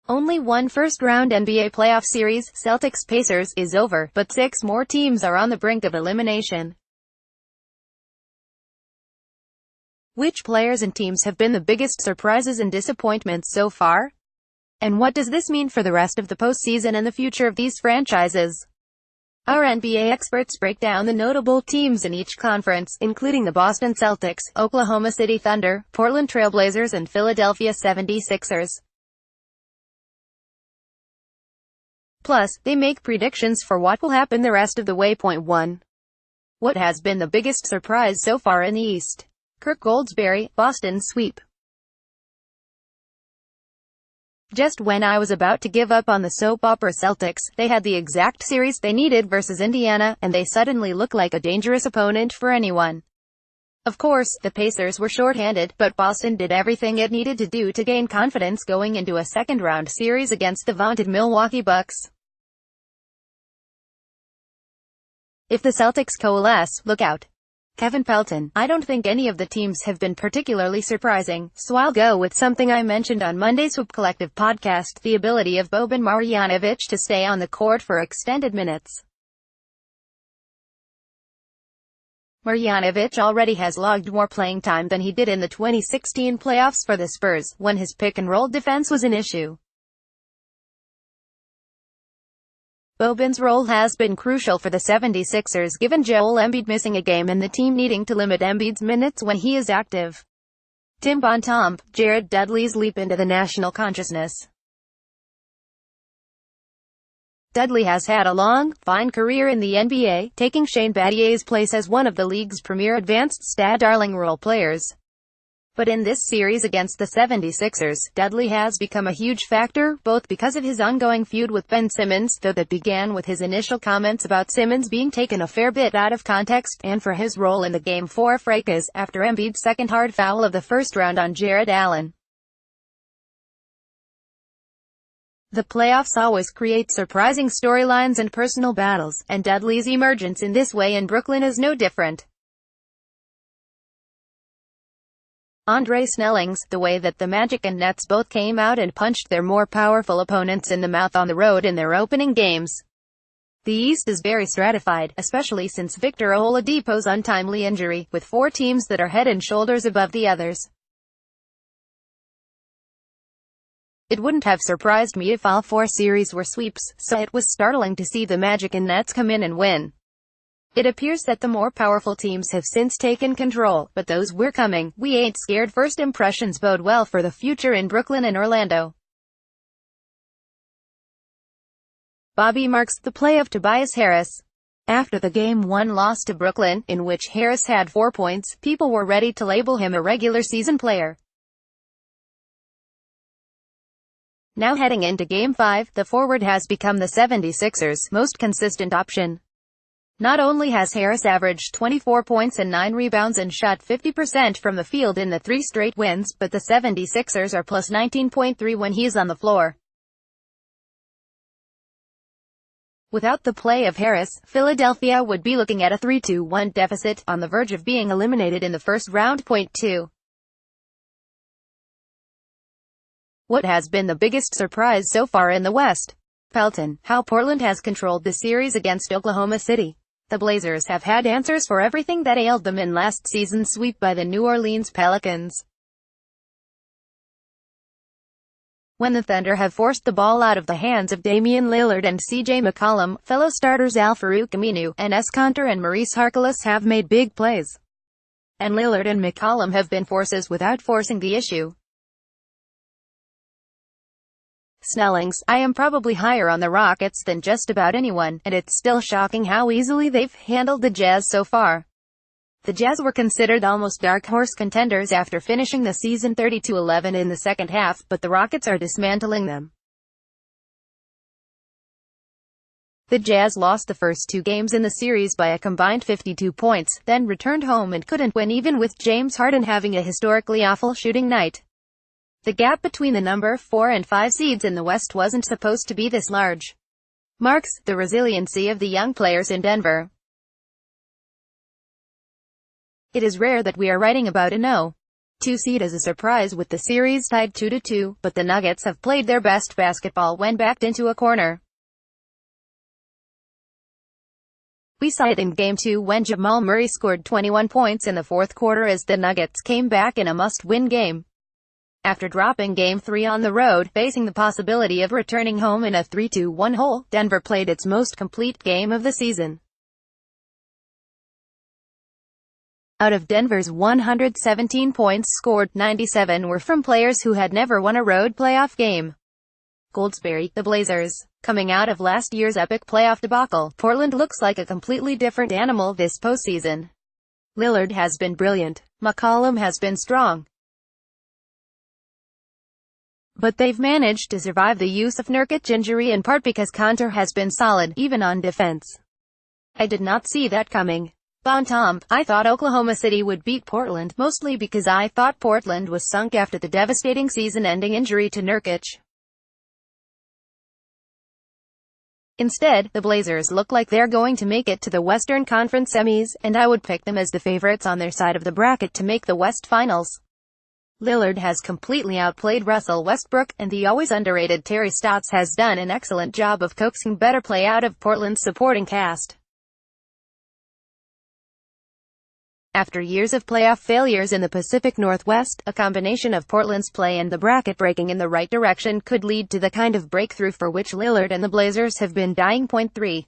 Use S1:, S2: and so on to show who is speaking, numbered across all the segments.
S1: Only one first-round NBA playoff series, Celtics-Pacers, is over, but 6 more teams are on the brink of elimination. Which players and teams have been the biggest surprises and disappointments so far? And what does this mean for the rest of the postseason and the future of these franchises? Our NBA experts break down the notable teams in each conference, including the Boston Celtics, Oklahoma City Thunder, Portland Trail Blazers and Philadelphia 76ers. Plus, they make predictions for what will happen the rest of the way. Point 1. What has been the biggest surprise so far in the East? Kirk Goldsberry, Boston sweep. Just when I was about to give up on the soap opera Celtics, they had the exact series they needed versus Indiana, and they suddenly look like a dangerous opponent for anyone. Of course, the Pacers were shorthanded, but Boston did everything it needed to do to gain confidence going into a second-round series against the vaunted Milwaukee Bucks. If the Celtics coalesce, look out. Kevin Pelton: I don't think any of the teams have been particularly surprising, so I'll go with something I mentioned on Monday's Hoop Collective podcast, the ability of Boban Marjanovic to stay on the court for extended minutes. Marjanovic already has logged more playing time than he did in the 2016 playoffs for the Spurs, when his pick-and-roll defense was an issue. Boban's role has been crucial for the 76ers, given Joel Embiid missing a game and the team needing to limit Embiid's minutes when he is active. Tim Bontemps: Jared Dudley's leap into the national consciousness. Dudley has had a long, fine career in the NBA, taking Shane Battier's place as one of the league's premier advanced stat darling role players. But in this series against the 76ers, Dudley has become a huge factor, both because of his ongoing feud with Ben Simmons, though that began with his initial comments about Simmons being taken a fair bit out of context, and for his role in the Game 4 fracas, after Embiid's second hard foul of the first round on Jared Allen. The playoffs always create surprising storylines and personal battles, and Dudley's emergence in this way in Brooklyn is no different. Andre Snellings: the way that the Magic and Nets both came out and punched their more powerful opponents in the mouth on the road in their opening games. The East is very stratified, especially since Victor Oladipo's untimely injury, with 4 teams that are head and shoulders above the others. It wouldn't have surprised me if all 4 series were sweeps, so it was startling to see the Magic and Nets come in and win. It appears that the more powerful teams have since taken control, but those "we're coming, we ain't scared" first impressions bode well for the future in Brooklyn and Orlando. Bobby Marks: the play of Tobias Harris. After the Game 1 loss to Brooklyn, in which Harris had 4 points, people were ready to label him a regular season player. Now heading into Game 5, the forward has become the 76ers' most consistent option. Not only has Harris averaged 24 points and 9 rebounds and shot 50% from the field in the 3 straight wins, but the 76ers are plus 19.3 when he's on the floor. Without the play of Harris, Philadelphia would be looking at a 3-1 deficit, on the verge of being eliminated in the first round. Point 2. What has been the biggest surprise so far in the West? Pelton: how Portland has controlled the series against Oklahoma City. The Blazers have had answers for everything that ailed them in last season's sweep by the New Orleans Pelicans. When the Thunder have forced the ball out of the hands of Damian Lillard and CJ McCollum, fellow starters Al-Farouq Aminu, Enes Kanter and Maurice Harkless have made big plays. And Lillard and McCollum have been forces without forcing the issue. Snellings: I am probably higher on the Rockets than just about anyone, and it's still shocking how easily they've handled the Jazz so far. The Jazz were considered almost dark horse contenders after finishing the season 30-11 in the second half, but the Rockets are dismantling them. The Jazz lost the first 2 games in the series by a combined 52 points, then returned home and couldn't win even with James Harden having a historically awful shooting night. The gap between the number 4 and 5 seeds in the West wasn't supposed to be this large. Marks: the resiliency of the young players in Denver. It is rare that we are writing about a 2 seed as a surprise with the series tied 2-2, but the Nuggets have played their best basketball when backed into a corner. We saw it in Game 2 when Jamal Murray scored 21 points in the fourth quarter as the Nuggets came back in a must-win game. After dropping Game 3 on the road, facing the possibility of returning home in a 3-1 hole, Denver played its most complete game of the season. Out of Denver's 117 points scored, 97 were from players who had never won a road playoff game. Goldsberry, the Blazers. Coming out of last year's epic playoff debacle, Portland looks like a completely different animal this postseason. Lillard has been brilliant. McCollum has been strong. But they've managed to survive the use of Nurkic injury in part because Kanter has been solid, even on defense. I did not see that coming. Bontemps, I thought Oklahoma City would beat Portland, mostly because I thought Portland was sunk after the devastating season-ending injury to Nurkic. Instead, the Blazers look like they're going to make it to the Western Conference semis, and I would pick them as the favorites on their side of the bracket to make the West Finals. Lillard has completely outplayed Russell Westbrook, and the always underrated Terry Stotts has done an excellent job of coaxing better play out of Portland's supporting cast. After years of playoff failures in the Pacific Northwest, a combination of Portland's play and the bracket breaking in the right direction could lead to the kind of breakthrough for which Lillard and the Blazers have been dying. Point 3.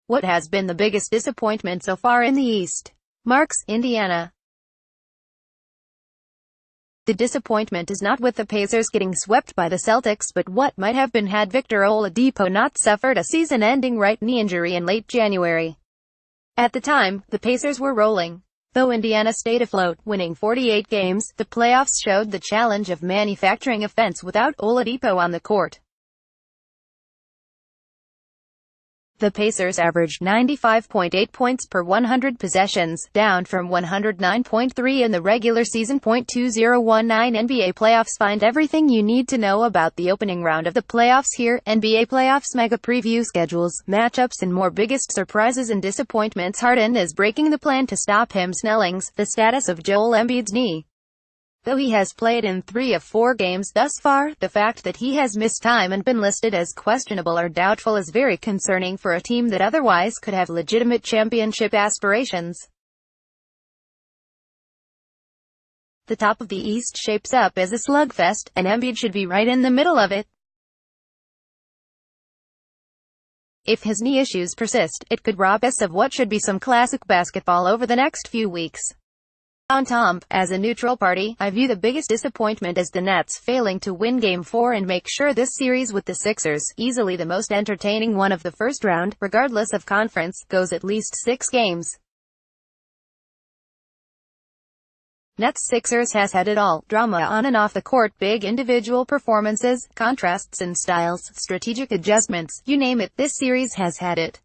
S1: What has been the biggest disappointment so far in the East? Marks, Indiana. The disappointment is not with the Pacers getting swept by the Celtics, but what might have been had Victor Oladipo not suffered a season-ending right knee injury in late January. At the time, the Pacers were rolling. Though Indiana stayed afloat, winning 48 games, the playoffs showed the challenge of manufacturing offense without Oladipo on the court. The Pacers averaged 95.8 points per 100 possessions, down from 109.3 in the regular season. 2019 NBA playoffs. Find everything you need to know about the opening round of the playoffs here. NBA playoffs mega preview, schedules, matchups and more. Biggest surprises and disappointments. Harden is breaking the plan to stop him. Snellings, the status of Joel Embiid's knee. Though he has played in 3 of 4 games thus far, the fact that he has missed time and been listed as questionable or doubtful is very concerning for a team that otherwise could have legitimate championship aspirations. The top of the East shapes up as a slugfest, and Embiid should be right in the middle of it. If his knee issues persist, it could rob us of what should be some classic basketball over the next few weeks. Bontemps, as a neutral party, I view the biggest disappointment as the Nets failing to win Game 4 and make sure this series with the Sixers, easily the most entertaining one of the first round, regardless of conference, goes at least 6 games. Nets-Sixers has had it all: drama on and off the court, big individual performances, contrasts in styles, strategic adjustments, you name it, this series has had it.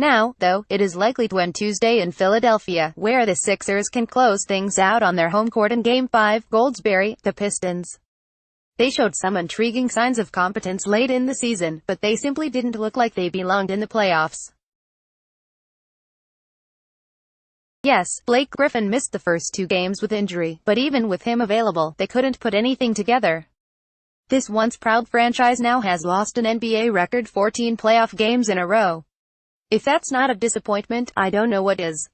S1: Now, though, it is likely to end Tuesday in Philadelphia, where the Sixers can close things out on their home court in Game 5. Goldsberry, the Pistons. They showed some intriguing signs of competence late in the season, but they simply didn't look like they belonged in the playoffs. Yes, Blake Griffin missed the first 2 games with injury, but even with him available, they couldn't put anything together. This once proud franchise now has lost an NBA record 14 playoff games in a row. If that's not a disappointment, I don't know what is.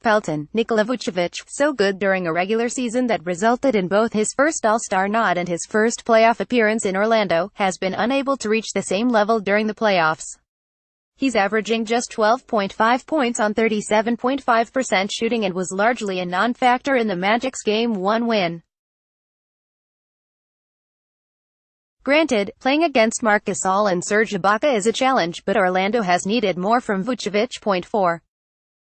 S1: Pelton, Nikola Vucevic, so good during a regular season that resulted in both his first All-Star nod and his first playoff appearance in Orlando, has been unable to reach the same level during the playoffs. He's averaging just 12.5 points on 37.5% shooting and was largely a non-factor in the Magic's Game 1 win. Granted, playing against Marc Gasol and Serge Ibaka is a challenge, but Orlando has needed more from Vucevic. Point 4.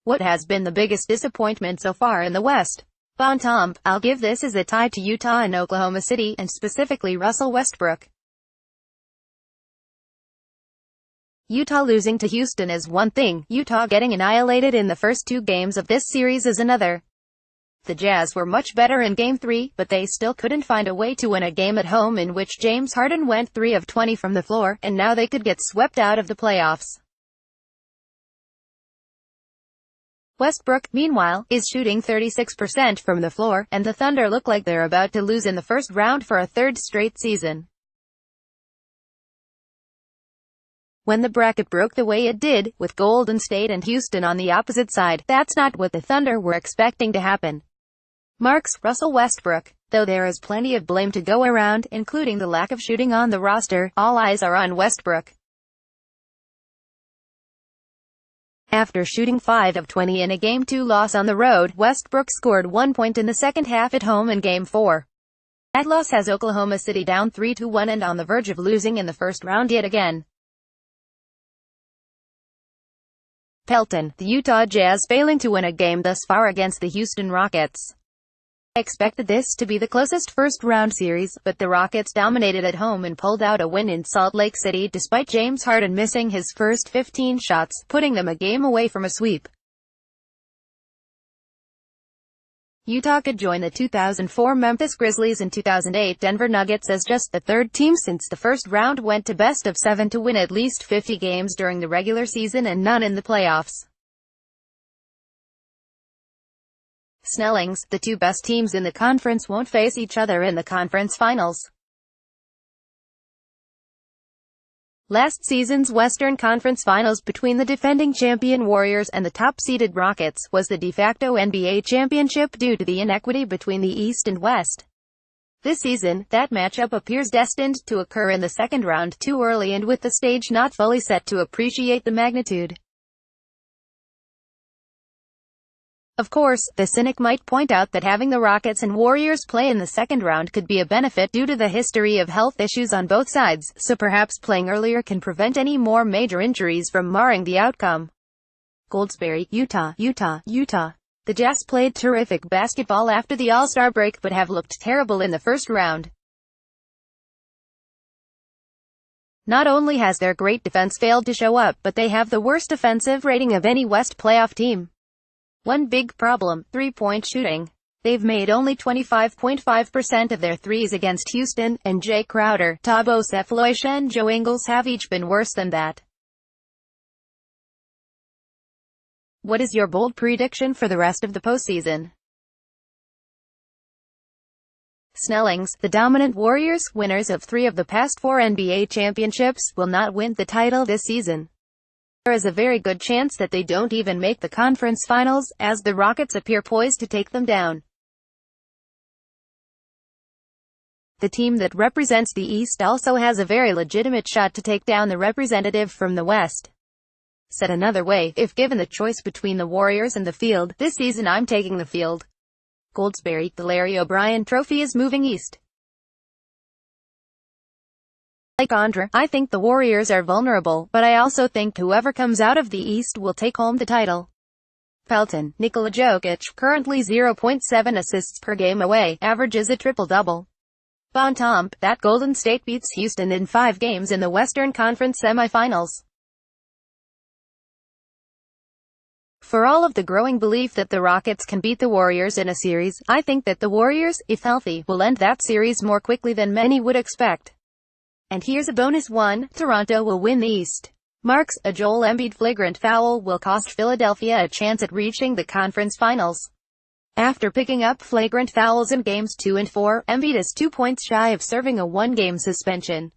S1: What has been the biggest disappointment so far in the West? Bontemps, I'll give this as a tie to Utah and Oklahoma City, and specifically Russell Westbrook. Utah losing to Houston is one thing, Utah getting annihilated in the first 2 games of this series is another. The Jazz were much better in Game 3, but they still couldn't find a way to win a game at home in which James Harden went 3 of 20 from the floor, and now they could get swept out of the playoffs. Westbrook, meanwhile, is shooting 36% from the floor, and the Thunder look like they're about to lose in the first round for a third straight season. When the bracket broke the way it did, with Golden State and Houston on the opposite side, that's not what the Thunder were expecting to happen. Marks Russell Westbrook. Though there is plenty of blame to go around, including the lack of shooting on the roster, all eyes are on Westbrook. After shooting 5 of 20 in a Game 2 loss on the road, Westbrook scored 1 point in the second half at home in Game 4. That loss has Oklahoma City down 3-1 and on the verge of losing in the first round yet again. Pelton, the Utah Jazz failing to win a game thus far against the Houston Rockets. I expected this to be the closest first-round series, but the Rockets dominated at home and pulled out a win in Salt Lake City despite James Harden missing his first 15 shots, putting them a game away from a sweep. Utah could join the 2004 Memphis Grizzlies and 2008 Denver Nuggets as just the third team since the first round went to best of 7 to win at least 50 games during the regular season and none in the playoffs. Snellings, the two best teams in the conference won't face each other in the conference finals. Last season's Western Conference Finals between the defending champion Warriors and the top-seeded Rockets was the de facto NBA championship due to the inequity between the East and West. This season, that matchup appears destined to occur in the second round too early and with the stage not fully set to appreciate the magnitude. Of course, the cynic might point out that having the Rockets and Warriors play in the second round could be a benefit due to the history of health issues on both sides, so perhaps playing earlier can prevent any more major injuries from marring the outcome. Goldsberry, Utah. The Jazz played terrific basketball after the All-Star break but have looked terrible in the first round. Not only has their great defense failed to show up, but they have the worst offensive rating of any West playoff team. One big problem, three-point shooting. They've made only 25.5% of their threes against Houston, and Jay Crowder, Thabo Sefolosha and Joe Ingles have each been worse than that. What is your bold prediction for the rest of the postseason? Snellings, the dominant Warriors, winners of 3 of the past 4 NBA championships, will not win the title this season. There is a very good chance that they don't even make the conference finals, as the Rockets appear poised to take them down. The team that represents the East also has a very legitimate shot to take down the representative from the West. Said another way, if given the choice between the Warriors and the Field, this season I'm taking the Field. Goldsberry, the Larry O'Brien Trophy is moving east. Like Andra, I think the Warriors are vulnerable, but I also think whoever comes out of the East will take home the title. Pelton, Nikola Jokic, currently 0.7 assists per game away, averages a triple-double. Bontemps, that Golden State beats Houston in 5 games in the Western Conference semifinals. For all of the growing belief that the Rockets can beat the Warriors in a series, I think that the Warriors, if healthy, will end that series more quickly than many would expect. And here's a bonus one, Toronto will win the East. Marks, a Joel Embiid flagrant foul will cost Philadelphia a chance at reaching the conference finals. After picking up flagrant fouls in games 2 and 4, Embiid is 2 points shy of serving a 1-game suspension.